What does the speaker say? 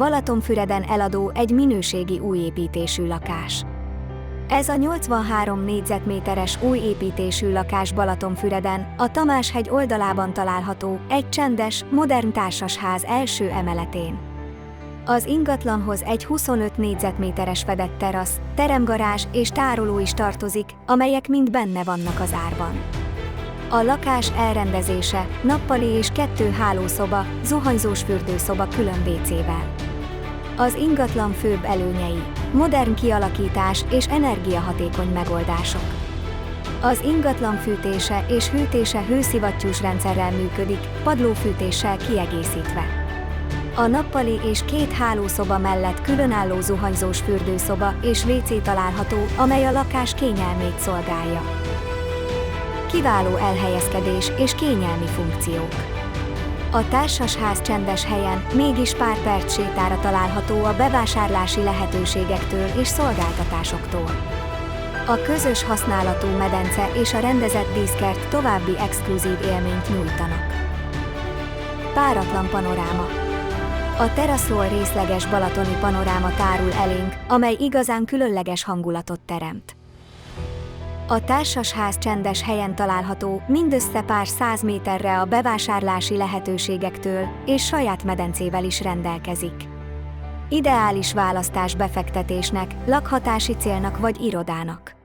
Balatonfüreden eladó egy minőségi új építésű lakás. Ez a 83 négyzetméteres új építésű lakás Balatonfüreden, a Tamás-hegy oldalában található, egy csendes, modern társasház első emeletén. Az ingatlanhoz egy 25 négyzetméteres fedett terasz, teremgarázs és tároló is tartozik, amelyek mind benne vannak az árban. A lakás elrendezése, nappali és 2 hálószoba, zuhanyzós fürdőszoba külön WC-vel. Az ingatlan főbb előnyei: modern kialakítás és energiahatékony megoldások. Az ingatlan fűtése és hűtése hőszivattyús rendszerrel működik, padlófűtéssel kiegészítve. A nappali és 2 hálószoba mellett különálló zuhanyzós fürdőszoba és WC található, amely a lakás kényelmét szolgálja. Kiváló elhelyezkedés és kényelmi funkciók. A társasház csendes helyen, mégis pár perc sétára található a bevásárlási lehetőségektől és szolgáltatásoktól. A közös használatú medence és a rendezett díszkert további exkluzív élményt nyújtanak. Páratlan panoráma. A teraszról részleges balatoni panoráma tárul elénk, amely igazán különleges hangulatot teremt. A társasház csendes helyen található, mindössze pár 100 méterre a bevásárlási lehetőségektől, és saját medencével is rendelkezik. Ideális választás befektetésnek, lakhatási célnak vagy irodának.